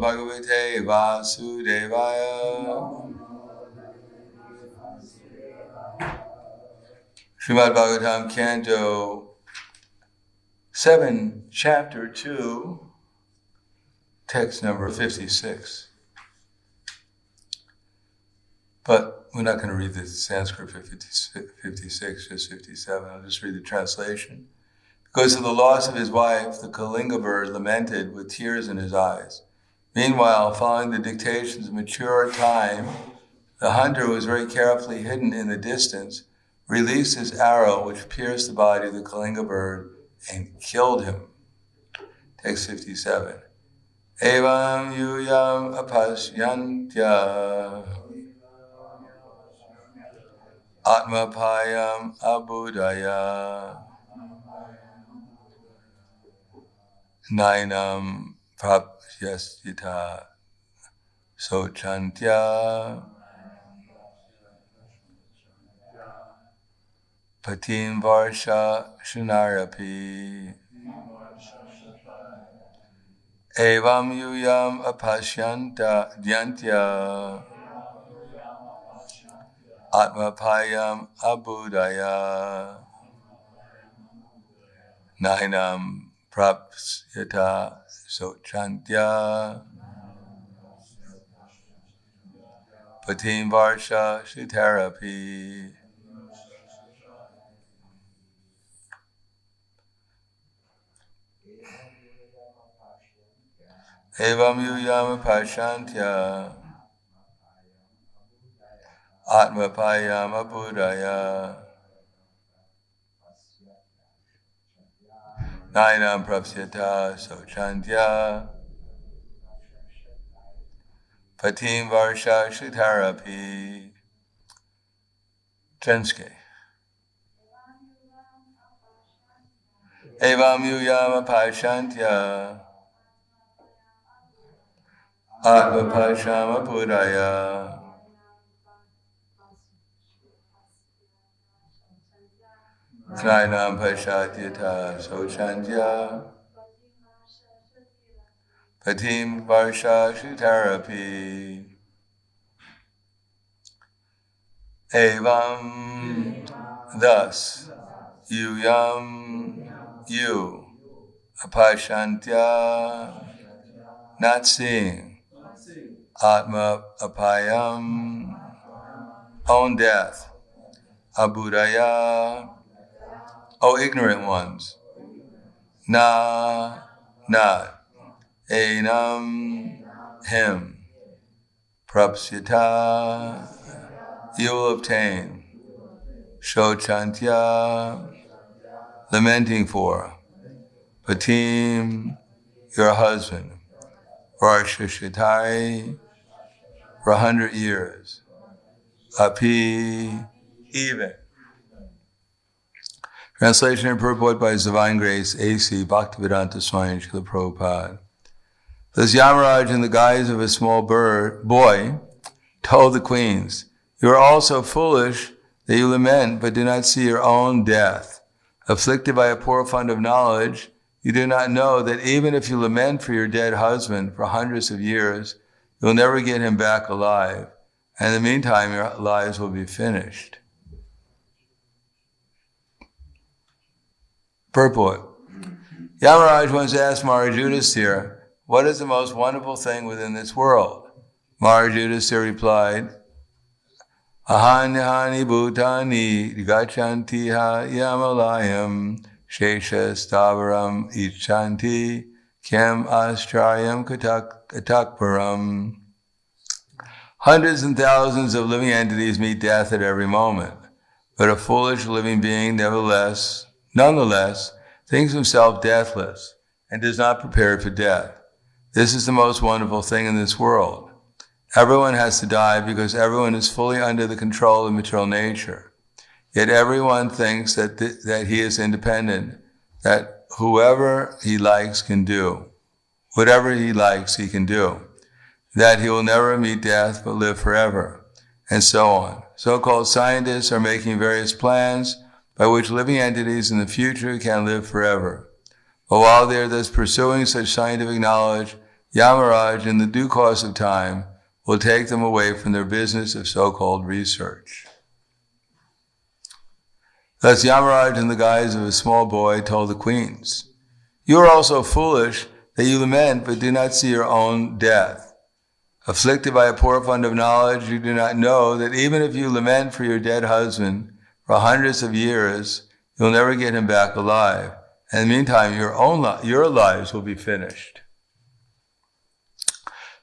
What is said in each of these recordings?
Bhagavate Vasudevaya. Srimad Bhagavatam, Canto 7, Chapter 2, text number 56. But we're not going to read the Sanskrit for 56, just 57. I'll just read the translation. Because of the loss of his wife, the Kalinga bird lamented with tears in his eyes. Meanwhile, following the dictations of mature time, the hunter, who was very carefully hidden in the distance, released his arrow, which pierced the body of the Kalinga bird and killed him. Text 57. Evam yuyam apasyantya atmapayam abudaya nainam prapyasyita sochantya patim varsha shanarapi evam yuyam apasyanta dyantya atmapayam abudaya nainam prapsyata sochantya patim varsha shanarapi. Evam yuyam apashantya atmapayam abudaya nainam prapsyata sochantya patim varsha shitarapi. Trenske. Evam yuyam apashantya atmapayam abudaya nainam pashatyata sochantya patim varsha shitarapi. Evam, thus, yuyam, you, apashantya, not seeing, atma apayam, own death, abudaya, O ignorant ones, na, not, enam, him, prapsyata, you will obtain, shochantya, lamenting for, patim, your husband, varshashatari, for 100 years, api, even. Translation and purport by His Divine Grace, A.C. Bhaktivedanta Swami Srila Prabhupada. Thus Yamaraj, in the guise of a small boy, told the queens, you are all so foolish that you lament but do not see your own death. Afflicted by a poor fund of knowledge, you do not know that even if you lament for your dead husband for hundreds of years, you'll never get him back alive. And in the meantime, your lives will be finished. Purport. Yamaraj once asked Maharaj Yudhisthira, what is the most wonderful thing within this world? Maharaj Yudhisthira replied, Ahanyahani bhutani gachantiha yamalayam shesha stavaram ichanti kem astrayam katakparam. Hundreds and thousands of living entities meet death at every moment, but a foolish living being nonetheless thinks himself deathless and does not prepare for death. This is the most wonderful thing in this world. Everyone has to die because everyone is fully under the control of material nature. Yet everyone thinks that he is independent, that whoever he likes can do, whatever he likes he can do, that he will never meet death but live forever, and so on. So-called scientists are making various plans by which living entities in the future can live forever. But while they are thus pursuing such scientific knowledge, Yamaraj, in the due course of time, will take them away from their business of so-called research. Thus Yamaraj, in the guise of a small boy, told the queens, "You are also foolish that you lament but do not see your own death. Afflicted by a poor fund of knowledge, you do not know that even if you lament for your dead husband for hundreds of years, you'll never get him back alive. And in the meantime, your lives will be finished."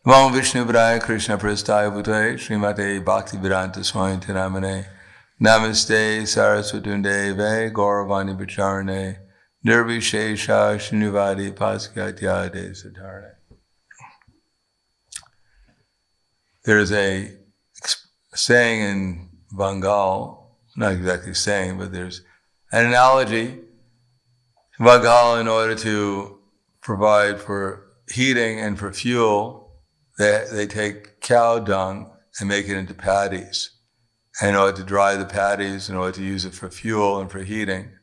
Namo Vishnu Padaya Krishna Prastaya Bhutale Srimate Bhaktivedanta Swami Namane Namaste Saraswatunde Ve Gauravani Bacharane Nirvishesha Shinuvadi Paskatyade Satarane. There's a saying in Bengal, not exactly saying, but there's an analogy. In Bengal, in order to provide for heating and for fuel, they take cow dung and make it into patties. And in order to dry the patties, in order to use it for fuel and for heating,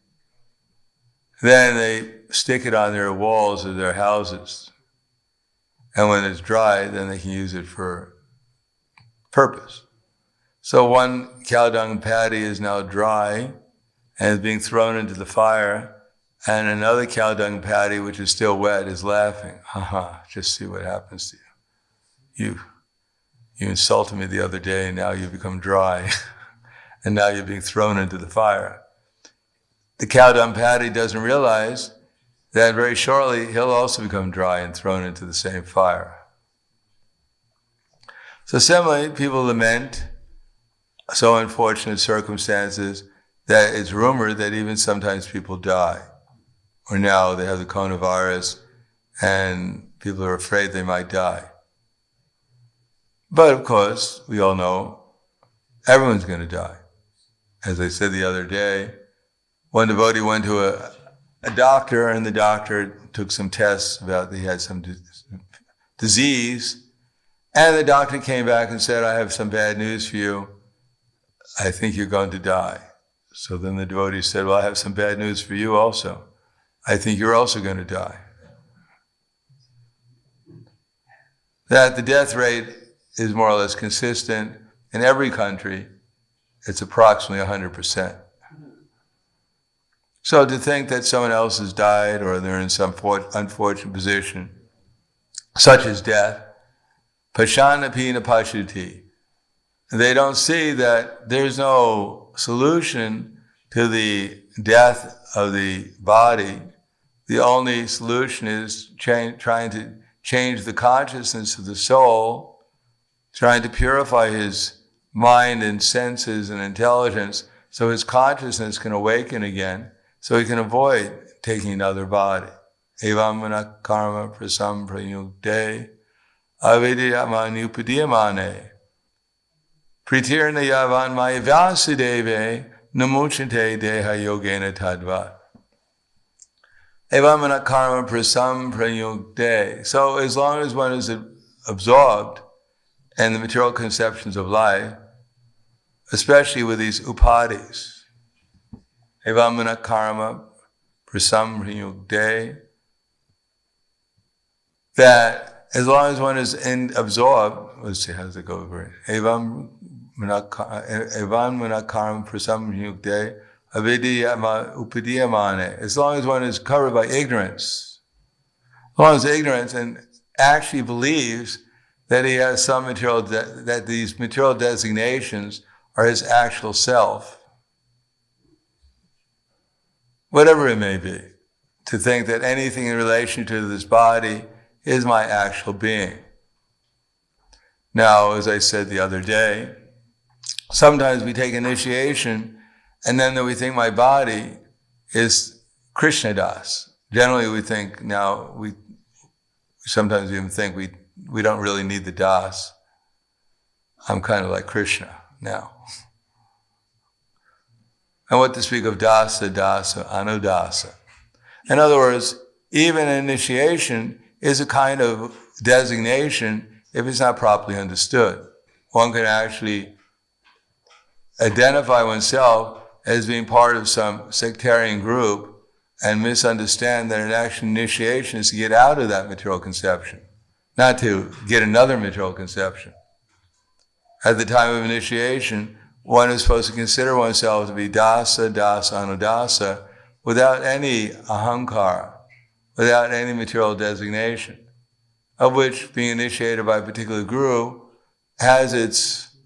then they stick it on their walls of their houses. And when it's dry, then they can use it for purpose. So one cow dung patty is now dry and is being thrown into the fire, and another cow dung patty, which is still wet, is laughing. Haha, just see what happens to you. You insulted me the other day, and now you become dry, and now you're being thrown into the fire. The cow dung patty doesn't realize that very shortly he'll also become dry and thrown into the same fire. So similarly, people lament so unfortunate circumstances that it's rumored that even sometimes people die. Or now they have the coronavirus and people are afraid they might die. But of course, we all know everyone's going to die. As I said the other day, one devotee went to a doctor, and the doctor took some tests about that he had some disease, and the doctor came back and said, "I have some bad news for you. I think you're going to die." So then the devotee said, "Well, I have some bad news for you also. I think you're also going to die." That the death rate is more or less consistent in every country. It's approximately 100%. So to think that someone else has died or they're in some unfortunate position, such as death, pashanapi na pashati, they don't see that there's no solution to the death of the body. The only solution is trying to change the consciousness of the soul, trying to purify his mind and senses and intelligence so his consciousness can awaken again, so he can avoid taking another body. Evam mana karma prasam prayukte avidya upadiyamane pritirna yavan maya vyasadeve namuchante deha yogena tadvat. Evam mana karma prasam prayukte. So as long as one is absorbed in the material conceptions of life, especially with these upadis, evamana karma prasamriyukde, that as long as one is absorbed, let's see, how does it go over it? Evamana karma prasamriyukde avidya upadiyamane. As long as one is covered by ignorance, as long as ignorance and actually believes that he has some material, that these material designations are his actual self, whatever it may be, to think that anything in relation to this body is my actual being. Now, as I said the other day, sometimes we take initiation and then we think my body is Krishna Das. Generally we think now, we sometimes even think we don't really need the Das. I'm kind of like Krishna now. And what to speak of dasa, anudasa. In other words, even initiation is a kind of designation if it's not properly understood. One can actually identify oneself as being part of some sectarian group and misunderstand that an actual initiation is to get out of that material conception. not to get another material conception. At the time of initiation, one is supposed to consider oneself to be dasa, dasa, anudasa, without any ahankara, without any material designation, of which being initiated by a particular guru has its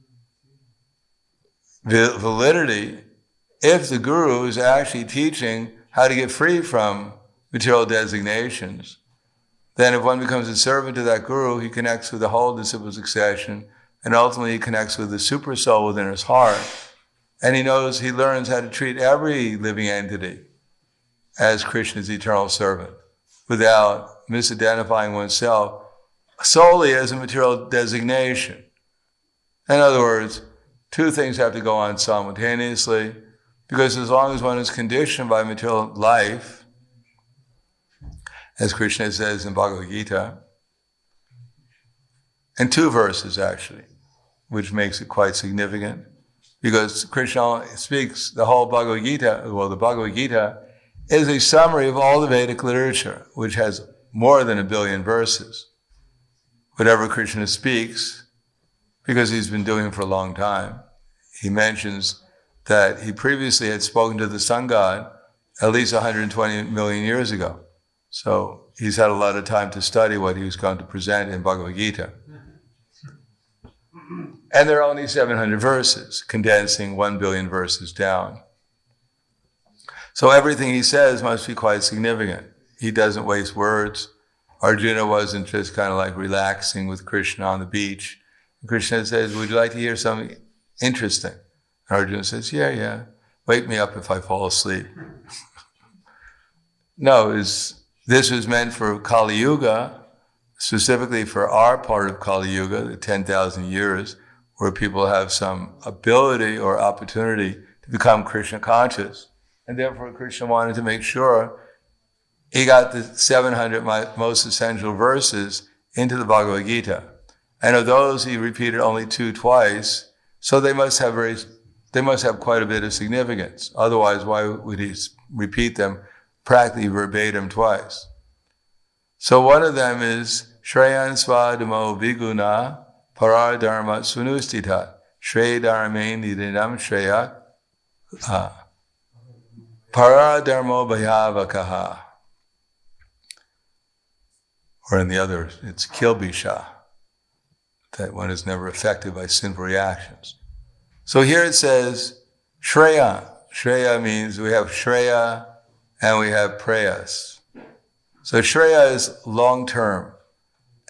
validity if the guru is actually teaching how to get free from material designations. Then if one becomes a servant to that guru, he connects with the whole disciple succession, and ultimately he connects with the super soul within his heart. And he learns how to treat every living entity as Krishna's eternal servant, without misidentifying oneself solely as a material designation. In other words, two things have to go on simultaneously, because as long as one is conditioned by material life, as Krishna says in Bhagavad Gita, and two verses actually, which makes it quite significant, because Krishna speaks the whole Bhagavad Gita. Well, the Bhagavad Gita is a summary of all the Vedic literature, which has more than 1 billion verses. Whatever Krishna speaks, because he's been doing it for a long time, he mentions that he previously had spoken to the sun god at least 120 million years ago. So he's had a lot of time to study what he was going to present in Bhagavad Gita. And there are only 700 verses, condensing 1 billion verses down. So everything he says must be quite significant. He doesn't waste words. Arjuna wasn't just kind of like relaxing with Krishna on the beach. Krishna says, would you like to hear something interesting? And Arjuna says, yeah. Wake me up if I fall asleep. No, this was meant for Kali Yuga, specifically for our part of Kali Yuga, the 10,000 years, where people have some ability or opportunity to become Krishna conscious. And therefore Krishna wanted to make sure he got the 700 most essential verses into the Bhagavad Gita. And of those he repeated only 2 twice, so they must have quite a bit of significance. Otherwise, why would he repeat them practically verbatim twice? So one of them is Shreyan Swadamo Viguna Parar Dharma Sunustita Shre Dharme Nidinam Shreyak Parar Dharmo Bhayavakaha. Or in the other, it's Kilbisha, that one is never affected by sinful reactions. So here it says Shreya. Shreya means we have Shreya and we have Prayas. So Shreya is long-term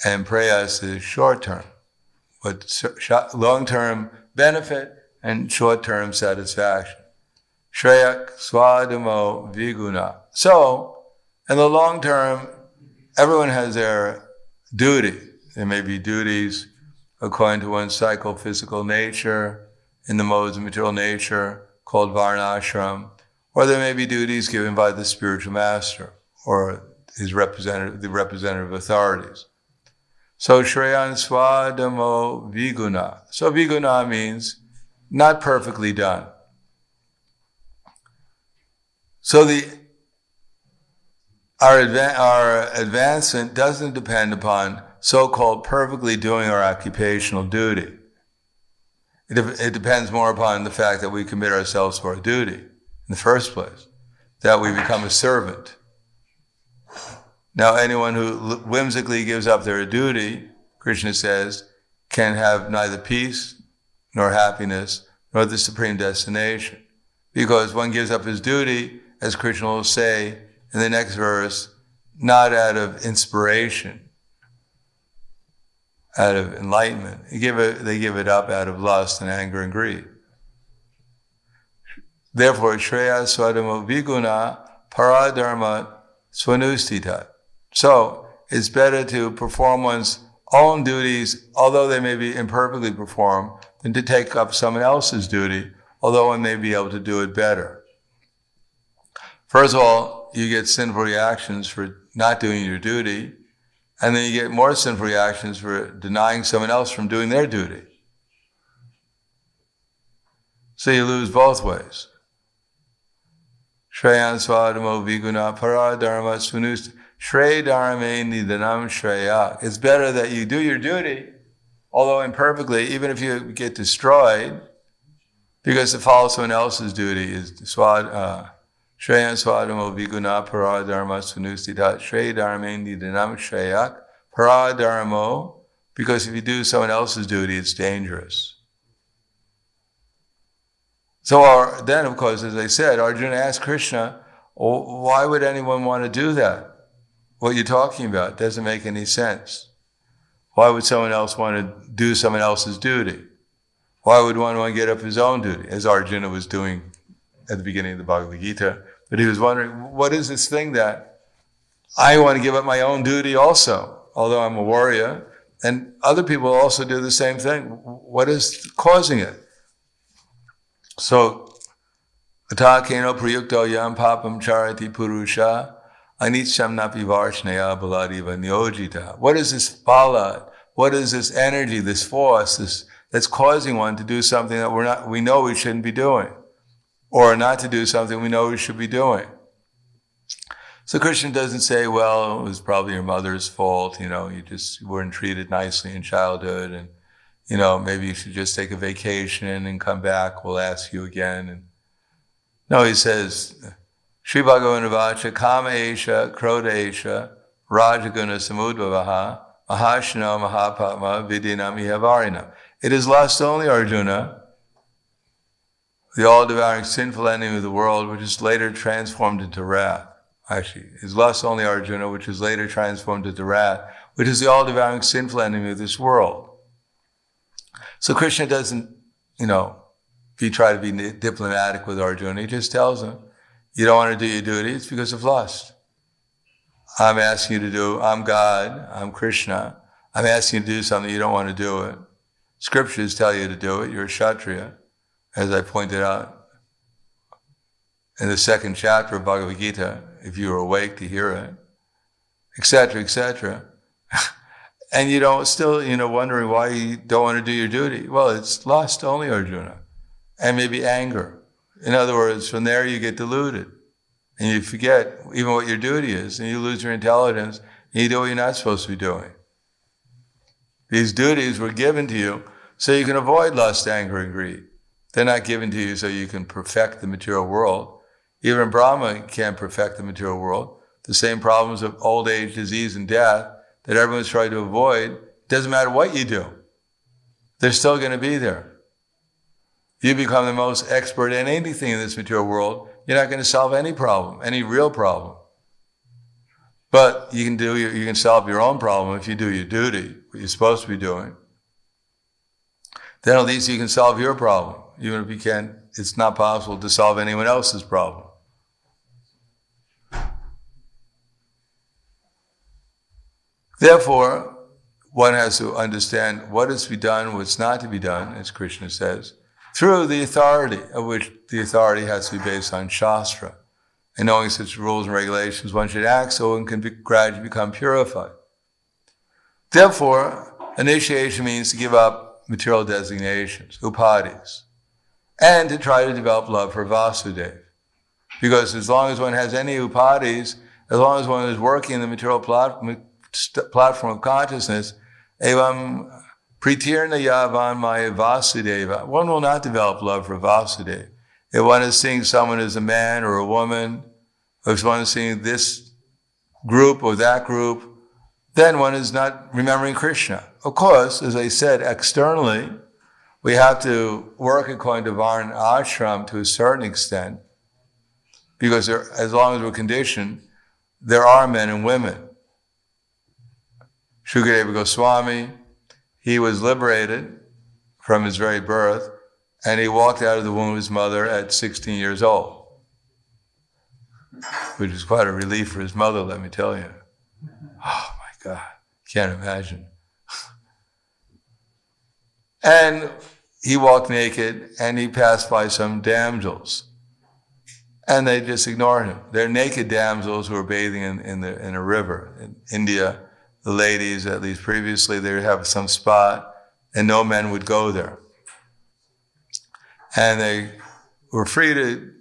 and Prayas is short-term. But long-term benefit and short-term satisfaction. Shreyak Swadamo Viguna. So, in the long term, everyone has their duty. There may be duties according to one's psychophysical nature, in the modes of material nature, called varnashram, or there may be duties given by the spiritual master, or the representative authorities. So Shreyan Swadamo Viguna. So Viguna means not perfectly done. So our advancement doesn't depend upon so-called perfectly doing our occupational duty. It depends more upon the fact that we commit ourselves to our duty in the first place, that we become a servant. Now, anyone who whimsically gives up their duty, Krishna says, can have neither peace nor happiness nor the supreme destination. Because one gives up his duty, as Krishna will say in the next verse, not out of inspiration, out of enlightenment. They give it up out of lust and anger and greed. Therefore, Shreya Swadamo Viguna Paradharma Swanustita. So, it's better to perform one's own duties, although they may be imperfectly performed, than to take up someone else's duty, although one may be able to do it better. First of all, you get sinful reactions for not doing your duty, and then you get more sinful reactions for denying someone else from doing their duty. So you lose both ways. Shreyan Swadamo Viguna Paradharma Swanust Shreya dharme nidanam shreya. It's better that you do your duty, although imperfectly, even if you get destroyed, because to follow someone else's duty is shreyan swadamo viguna paradharma sunustita. Shreya dharme nidanam shreyak. Paradharmo, because if you do someone else's duty, it's dangerous. So then, of course, as I said, Arjuna asked Krishna, why would anyone want to do that? What you're talking about doesn't make any sense. Why would someone else want to do someone else's duty? Why would one want to get up his own duty, as Arjuna was doing at the beginning of the Bhagavad Gita? But he was wondering, what is this thing that I want to give up my own duty also, although I'm a warrior, and other people also do the same thing. What is causing it? So, Ata keno prayukto yam papam charati purusha anicham napi varshnaya baladiva nyojita. What is this phala? What is this energy, this force, that's causing one to do something that we know we shouldn't be doing, or not to do something we know we should be doing? So Krishna doesn't say, well, it was probably your mother's fault, you just weren't treated nicely in childhood, and maybe you should just take a vacation and come back, we'll ask you again. And no, he says, Shri Bhagavan Vacha Kama Esha Krodha Esha Rajaguna Samudvavaha Mahashno Mahapatma Vidinam Ihavarina. It is lust only, Arjuna, the all-devouring sinful enemy of the world, which is later transformed into wrath. Actually, is lust only, Arjuna, which is later transformed into wrath, which is the all-devouring sinful enemy of this world. So Krishna doesn't, try to be diplomatic with Arjuna. He just tells him, you don't want to do your duty, it's because of lust. I'm asking you to I'm God, I'm Krishna. I'm asking you to do something, you don't want to do it. Scriptures tell you to do it, you're a Kshatriya, as I pointed out in the second chapter of Bhagavad Gita, if you were awake to hear it, etc., etc. And still wondering why you don't want to do your duty. Well, it's lust only, Arjuna, and maybe anger. In other words, from there you get deluded, and you forget even what your duty is, and you lose your intelligence, and you do what you're not supposed to be doing. These duties were given to you so you can avoid lust, anger, and greed. They're not given to you so you can perfect the material world. Even Brahma can't perfect the material world. The same problems of old age, disease, and death that everyone's trying to avoid, doesn't matter what you do. They're still going to be there. You become the most expert in anything in this material world, you're not going to solve any problem, any real problem. But you can solve your own problem if you do your duty, what you're supposed to be doing. Then at least you can solve your problem. Even if you can't, it's not possible to solve anyone else's problem. Therefore, one has to understand what is to be done, what's not to be done, as Krishna says, through the authority, of which the authority has to be based on Shastra. And knowing such rules and regulations, one should act so one can gradually become purified. Therefore, initiation means to give up material designations, upadhis, and to try to develop love for Vasudeva. Because as long as one has any upadhis, as long as one is working in the material platform of consciousness, evam pritirna yavan maya Vasudeva, one will not develop love for Vasudeva. If one is seeing someone as a man or a woman, or if one is seeing this group or that group, then one is not remembering Krishna. Of course, as I said, externally, we have to work according to Varna ashram to a certain extent, because as long as we're conditioned, there are men and women. Shukadeva Goswami, he was liberated from his very birth, and he walked out of the womb of his mother at 16 years old, which is quite a relief for his mother, let me tell you. Oh my God, can't imagine. And he walked naked, and he passed by some damsels, and they just ignored him. They're naked damsels who were bathing in a river. In India, the ladies, at least previously, they would have some spot, and no men would go there. And they were free to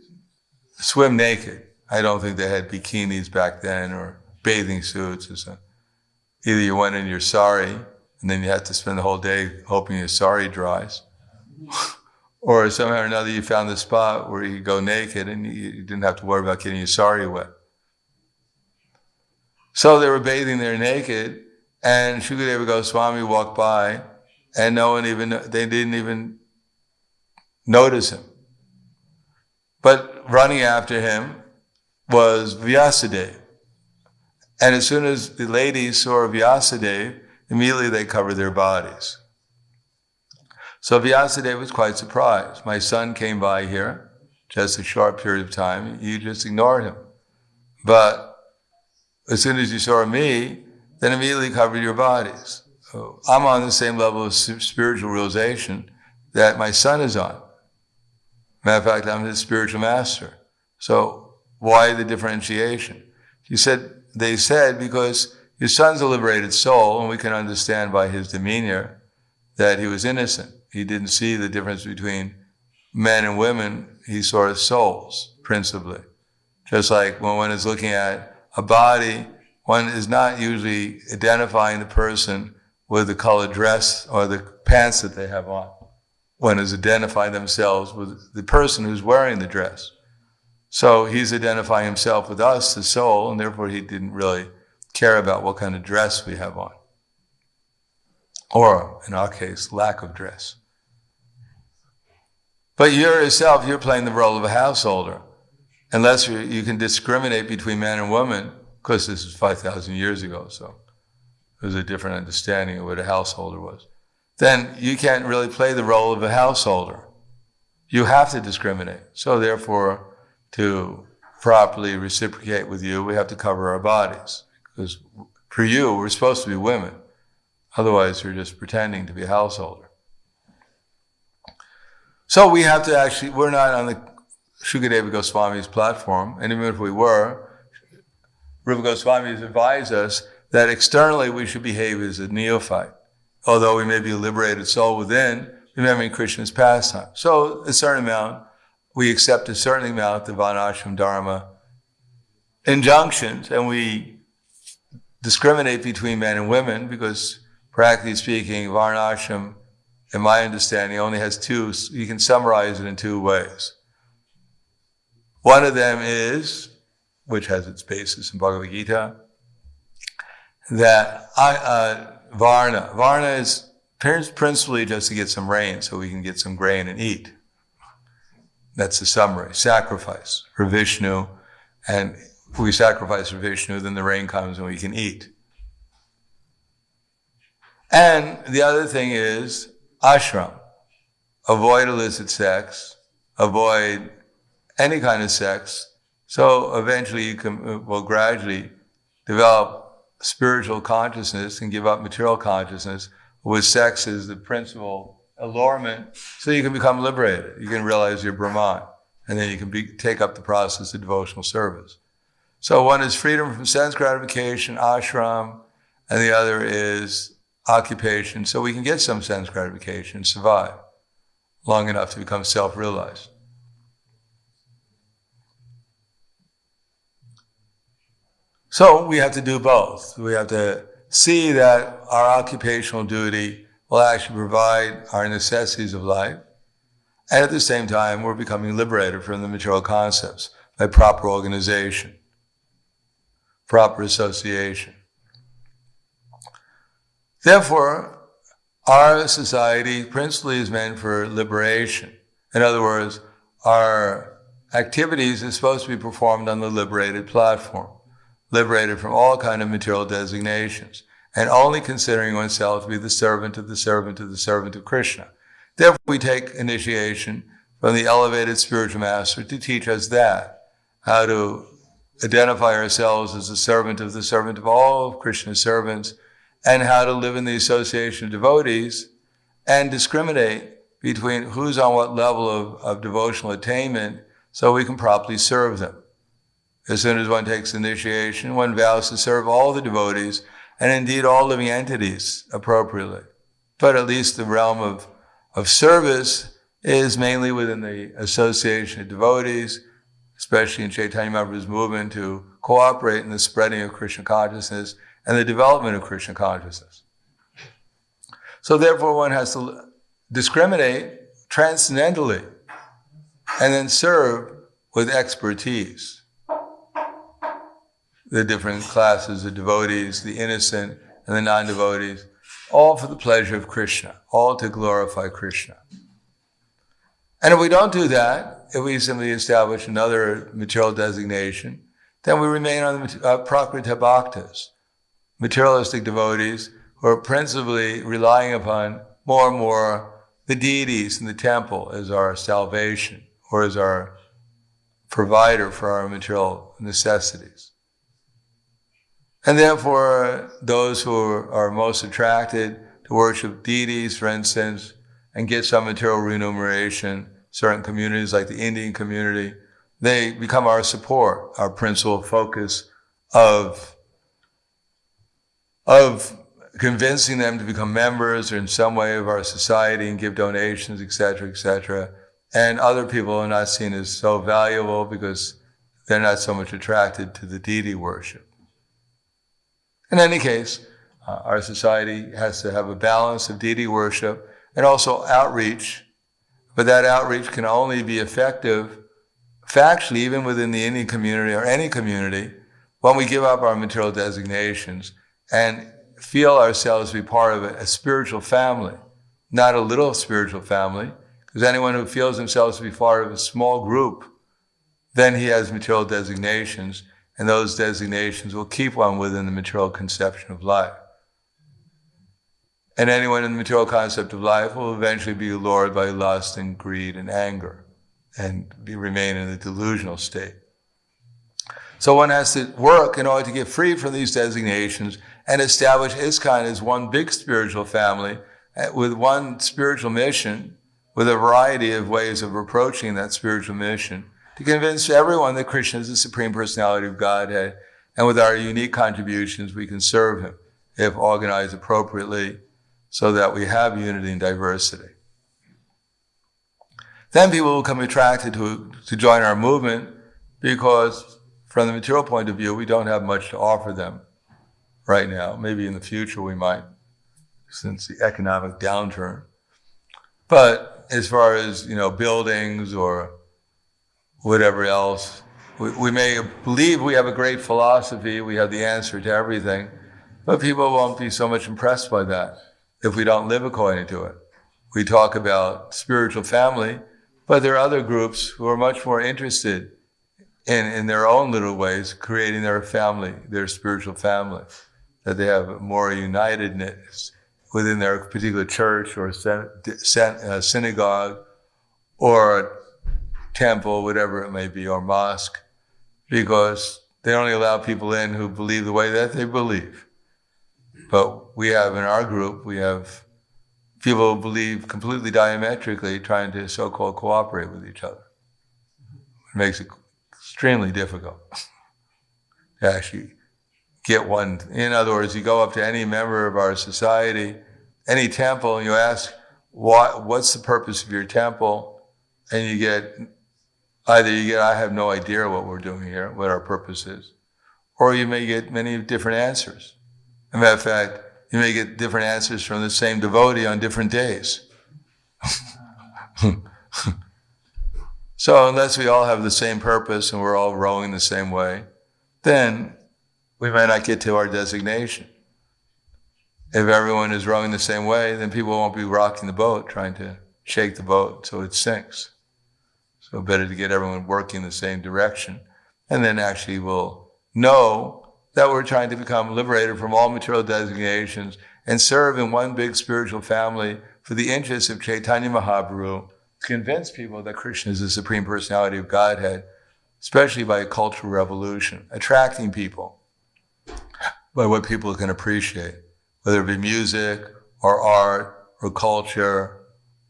swim naked. I don't think they had bikinis back then or bathing suits or something. Either you went in your sari, and then you had to spend the whole day hoping your sari dries, or somehow or another you found the spot where you could go naked and you didn't have to worry about getting your sari wet. So they were bathing there naked, and Shukadeva Goswami walked by, and they didn't even notice him. But running after him was Vyasadeva. And as soon as the ladies saw Vyasadeva, immediately they covered their bodies. So Vyasadeva was quite surprised. My son came by here, just a short period of time, you just ignored him. But as soon as you saw me, then immediately covered your bodies. So I'm on the same level of spiritual realization that my son is on. Matter of fact, I'm his spiritual master. So why the differentiation? They said because your son's a liberated soul, and we can understand by his demeanor that he was innocent. He didn't see the difference between men and women. He saw souls, principally. Just like when one is looking at a body, one is not usually identifying the person with the colored dress or the pants that they have on. One is identifying themselves with the person who's wearing the dress. So he's identifying himself with us, the soul, and therefore he didn't really care about what kind of dress we have on. Or, in our case, lack of dress. But yourself, you're playing the role of a householder. Unless you can discriminate between man and woman, of course this is 5,000 years ago, so it was a different understanding of what a householder was. Then you can't really play the role of a householder. You have to discriminate. So therefore, to properly reciprocate with you, we have to cover our bodies. Because for you, we're supposed to be women. Otherwise, you're just pretending to be a householder. So we have to actually, we're not on the Shukadeva Goswami's platform, and even if we were, Rupa Goswami has advised us that externally we should behave as a neophyte. Although we may be a liberated soul within, remembering Krishna's pastime. So a certain amount, we accept a certain amount of Varnashram Dharma injunctions, and we discriminate between men and women because, practically speaking, Varnashram, in my understanding, only has two. You can summarize it in two ways. One of them is, which has its basis in Bhagavad Gita, that Varna. Varna is principally just to get some rain so we can get some grain and eat. That's the summary. Sacrifice for Vishnu. And if we sacrifice for Vishnu, then the rain comes and we can eat. And the other thing is ashram. Avoid illicit sex. Avoid any kind of sex. So eventually you will gradually develop spiritual consciousness and give up material consciousness, with sex as the principal allurement, so you can become liberated. You can realize you're Brahman, and then you can take up the process of devotional service. So one is freedom from sense gratification, ashram, and the other is occupation, so we can get some sense gratification and survive long enough to become self-realized. So we have to do both. We have to see that our occupational duty will actually provide our necessities of life, and at the same time we're becoming liberated from the material concepts by proper organization, proper association. Therefore, our society principally is meant for liberation. In other words, our activities are supposed to be performed on the liberated platform, liberated from all kind of material designations, and only considering oneself to be the servant of the servant of the servant of Krishna. Therefore, we take initiation from the elevated spiritual master to teach us that, how to identify ourselves as the servant of all of Krishna's servants, and how to live in the association of devotees and discriminate between who's on what level of devotional attainment so we can properly serve them. As soon as one takes initiation, one vows to serve all the devotees and indeed all living entities appropriately. But at least the realm of service is mainly within the association of devotees, especially in Chaitanya Mahaprabhu's movement to cooperate in the spreading of Krishna consciousness and the development of Krishna consciousness. So therefore one has to discriminate transcendently and then serve with expertise the different classes of devotees, the innocent and the non-devotees, all for the pleasure of Krishna, all to glorify Krishna. And if we don't do that, if we simply establish another material designation, then we remain on the prakrita bhaktas, materialistic devotees who are principally relying upon more and more the deities in the temple as our salvation or as our provider for our material necessities. And therefore, those who are most attracted to worship deities, for instance, and get some material remuneration, certain communities like the Indian community, they become our support, our principal focus of convincing them to become members or in some way of our society and give donations, etc., etc. And other people are not seen as so valuable because they're not so much attracted to the deity worship. In any case, our society has to have a balance of deity worship and also outreach, but that outreach can only be effective factually, even within the Indian community or any community, when we give up our material designations and feel ourselves to be part of a spiritual family, not a little spiritual family, because anyone who feels themselves to be part of a small group, then he has material designations, and those designations will keep one within the material conception of life. And anyone in the material concept of life will eventually be lured by lust and greed and anger and remain in a delusional state. So one has to work in order to get free from these designations and establish ISKCON as one big spiritual family with one spiritual mission, with a variety of ways of approaching that spiritual mission, to convince everyone that Krishna is the Supreme Personality of Godhead, and with our unique contributions we can serve Him, if organized appropriately, so that we have unity and diversity. Then people will become attracted to join our movement because from the material point of view, we don't have much to offer them right now. Maybe in the future we might, since the economic downturn. But as far as, buildings or whatever else, we may believe we have a great philosophy, we have the answer to everything, but people won't be so much impressed by that if we don't live according to it. We talk about spiritual family, but there are other groups who are much more interested in their own little ways, creating their family, their spiritual family, that they have more unitedness within their particular church or synagogue or temple, whatever it may be, or mosque, because they only allow people in who believe the way that they believe. But we have in our group, we have people who believe completely diametrically, trying to so-called cooperate with each other. It makes it extremely difficult to actually get one. In other words, you go up to any member of our society, any temple, and you ask, what's the purpose of your temple? And you get, I have no idea what we're doing here, what our purpose is. Or you may get many different answers. As a matter of fact, you may get different answers from the same devotee on different days. So unless we all have the same purpose and we're all rowing the same way, then we may not get to our designation. If everyone is rowing the same way, then people won't be rocking the boat, trying to shake the boat so it sinks. So better to get everyone working the same direction, and then actually we'll know that we're trying to become liberated from all material designations and serve in one big spiritual family for the interests of Chaitanya Mahaprabhu, to convince people that Krishna is the Supreme Personality of Godhead, especially by a cultural revolution, attracting people by what people can appreciate, whether it be music or art or culture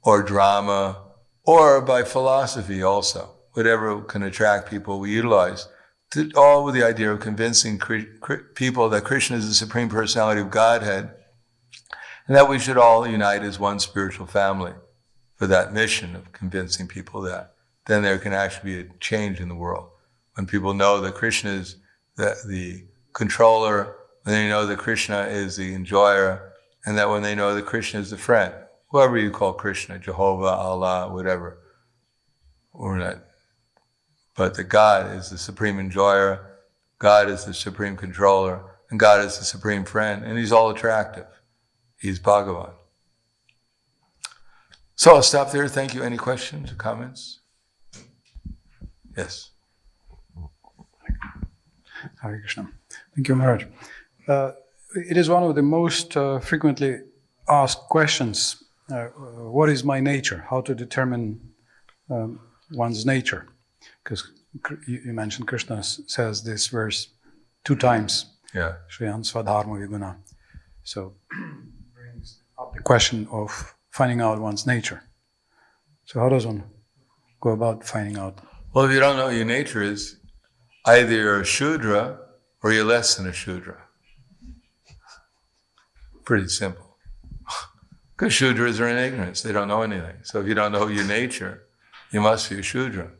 or drama, or by philosophy also. Whatever can attract people, we utilize, all with the idea of convincing people that Krishna is the Supreme Personality of Godhead, and that we should all unite as one spiritual family for that mission of convincing people that. Then there can actually be a change in the world. When people know that Krishna is the controller, when they know that Krishna is the enjoyer, and that when they know that Krishna is the friend, whoever you call Krishna, Jehovah, Allah, whatever, or not, but that God is the supreme enjoyer, God is the supreme controller, and God is the supreme friend, and He's all attractive. He's Bhagavan. So I'll stop there. Thank you. Any questions or comments? Yes. Hare Krishna. Thank you, Maharaj. It is one of the most frequently asked questions. What is my nature? How to determine one's nature? Because you mentioned Krishna says this verse 2 times. Yeah. Shriyan Swadharma Viguna. So brings up the question of finding out one's nature. So how does one go about finding out? Well, if you don't know what your nature is, either you're a Shudra or you're less than a Shudra. Pretty simple. Because Shudras are in ignorance. They don't know anything. So if you don't know your nature, you must be a Shudra.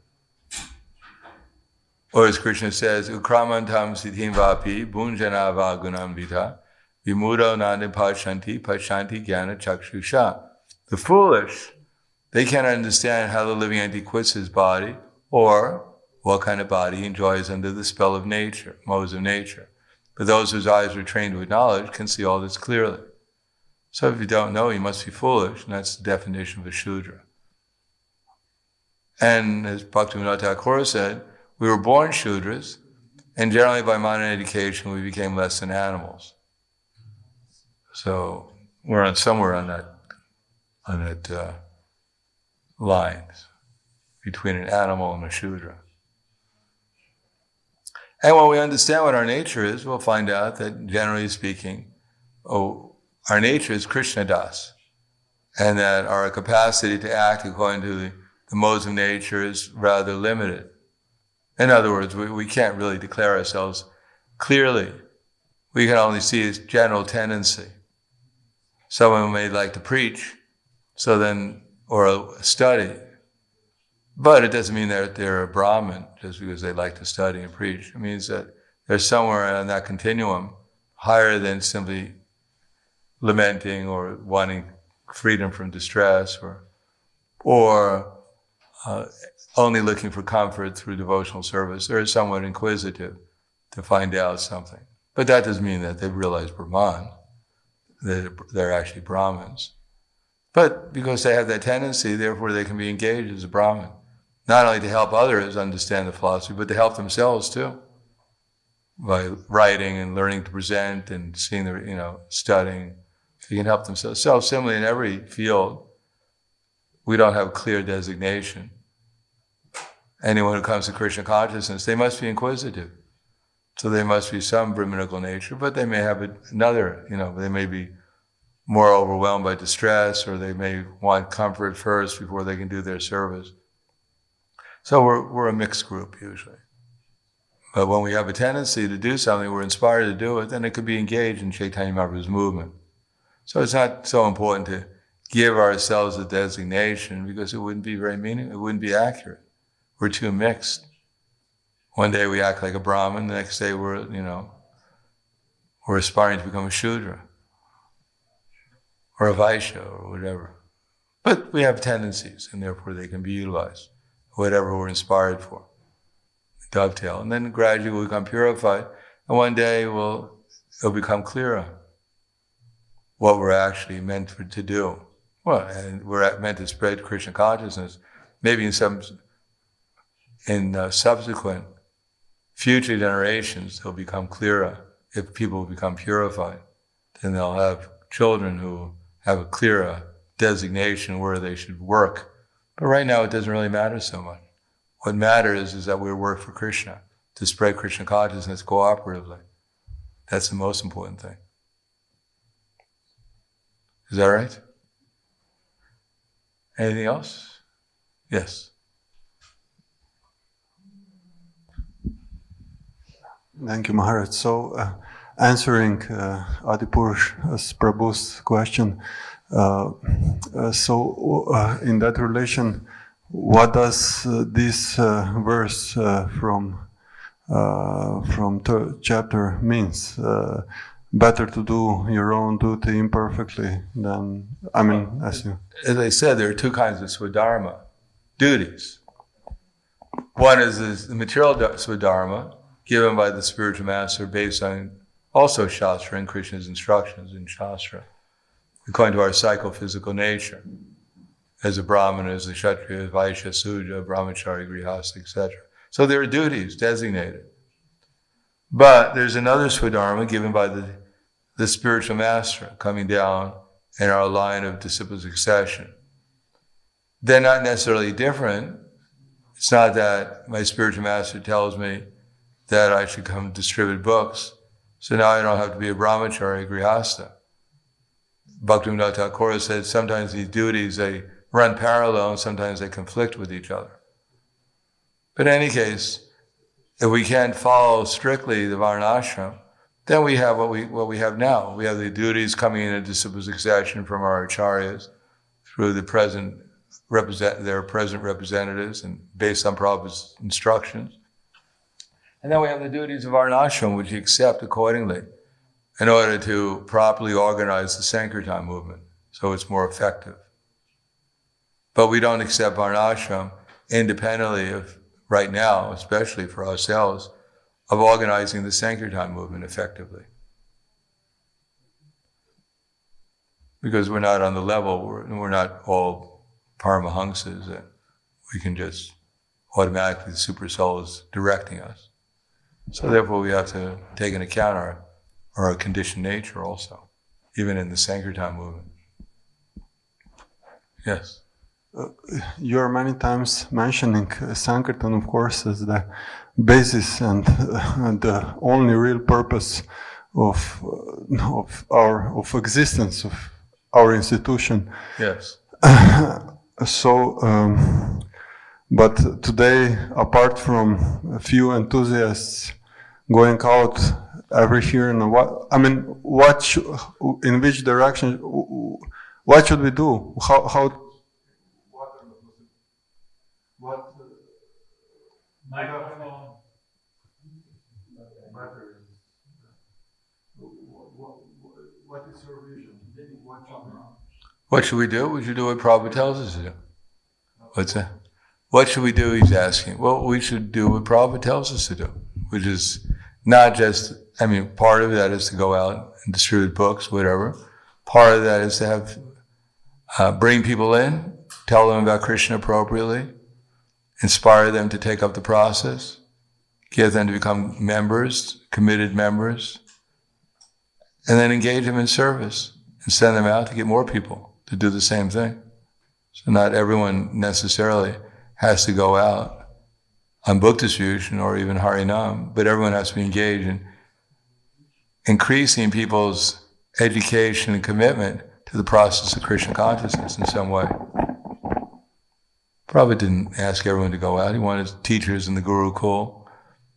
Or as Krishna says, Ukramantam siddhim vapi bunjana vagunam vita vimudo nanda pashanti jnana chakshusha. The foolish, they can't understand how the living entity quits his body or what kind of body he enjoys under the spell of nature, modes of nature. But those whose eyes are trained with knowledge can see all this clearly. So if you don't know, you must be foolish, and that's the definition of a Shudra. And as Bhaktivinoda Thakur said, we were born Shudras, and generally by modern education we became less than animals. So we're somewhere on that line between an animal and a Shudra. And when we understand what our nature is, we'll find out that, generally speaking, our nature is Krishna Das, and that our capacity to act according to the modes of nature is rather limited. In other words, we can't really declare ourselves clearly. We can only see its general tendency. Someone may like to preach, or study, but it doesn't mean that they're a Brahmin just because they like to study and preach. It means that they're somewhere on that continuum higher than simply lamenting or wanting freedom from distress or only looking for comfort through devotional service. They're somewhat inquisitive to find out something. But that doesn't mean that they've realized Brahman, that they're actually Brahmins. But because they have that tendency, therefore they can be engaged as a Brahmin. Not only to help others understand the philosophy, but to help themselves too. By writing and learning to present and seeing studying, they can help themselves. So similarly in every field, we don't have a clear designation. Anyone who comes to Krishna consciousness, they must be inquisitive. So they must be some Brahminical nature, but they may have another, they may be more overwhelmed by distress, or they may want comfort first before they can do their service. So we're a mixed group usually. But when we have a tendency to do something, we're inspired to do it, then it could be engaged in Chaitanya Mahaprabhu's movement. So it's not so important to give ourselves a designation because it wouldn't be very meaningful, it wouldn't be accurate. We're too mixed. One day we act like a Brahmin, the next day we're aspiring to become a Shudra or a Vaishya or whatever. But we have tendencies and therefore they can be utilized, whatever we're inspired for. Dovetail. And then gradually we'll become purified, and one day it'll become clearer what we're actually meant to do. Well, and we're meant to spread Krishna consciousness. Maybe in subsequent future generations, they'll become clearer. If people become purified, then they'll have children who have a clearer designation where they should work. But right now, it doesn't really matter so much. What matters is that we work for Krishna, to spread Krishna consciousness cooperatively. That's the most important thing. Is that right? Anything else? Yes. Thank you, Maharaj. So, answering Adipurush Prabhu's question, in that relation, what does this verse from from third chapter means. Better to do your own duty imperfectly than, as I said, there are two kinds of swadharma, duties. One is the material swadharma, given by the spiritual master based on also Shastra and Krishna's instructions in Shastra, according to our psychophysical nature, as a Brahmana, as a Kshatriya, Vaishya, Sudra, Brahmachari, Grihastha, etc. So there are duties designated. But there's another swadharma given by the spiritual master coming down in our line of disciple succession. They're not necessarily different. It's not that my spiritual master tells me that I should come distribute books, so now I don't have to be a brahmachari, grihastha. Bhaktivinoda Thakur said sometimes these duties, they run parallel and sometimes they conflict with each other. But in any case, if we can't follow strictly the varnashram, then we have what we have now. We have the duties coming in a disciple succession from our acharyas through their present representatives and based on Prabhupada's instructions. And then we have the duties of varnashram, which you accept accordingly in order to properly organize the Sankirtan movement so it's more effective. But we don't accept varnashram independently of, right now, especially for ourselves, of organizing the Sankirtan movement effectively. Because we're not on the level, we're not all paramahamsas that we can just automatically, the super soul is directing us. So therefore we have to take into account our conditioned nature also, even in the Sankirtan movement. Yes? You're many times mentioning Sankirtan, of course, as the basis and the only real purpose of existence of our institution. Yes. But today, apart from a few enthusiasts going out every year, in which direction? What should we do? What is your vision? What should we do? We should do what Prabhupada tells us to do. What's that? What should we do, he's asking. Well, we should do what Prabhupada tells us to do, which is not just, part of that is to go out and distribute books, whatever. Part of that is to have, bring people in, tell them about Krishna appropriately, inspire them to take up the process, get them to become members, committed members, and then engage them in service and send them out to get more people to do the same thing. So not everyone necessarily has to go out on book distribution or even Harinam, but everyone has to be engaged in increasing people's education and commitment to the process of Krishna consciousness in some way. Prabhupada didn't ask everyone to go out. He wanted teachers in the Gurukul.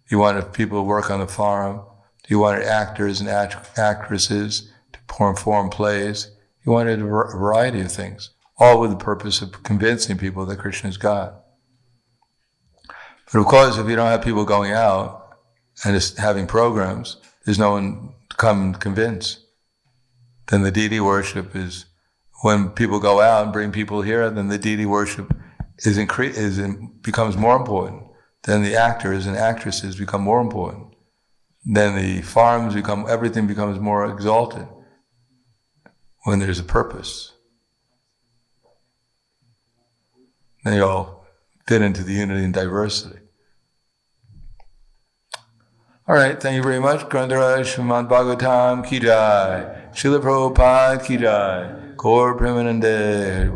He wanted people to work on the farm. He wanted actors and actresses to perform plays. He wanted a variety of things, all with the purpose of convincing people that Krishna is God. But of course, if you don't have people going out and just having programs, there's no one to come and convince. Then the deity worship is, when people go out and bring people here, then the deity worship becomes more important. Then the actors and actresses become more important. Then the farms everything becomes more exalted when there's a purpose. They all fit into the unity and diversity. All right, thank you very much. Grandaraj Srimad Bhagavatam Ki Jai. Srila Prabhupada Ki Jai. Gaur Premanande.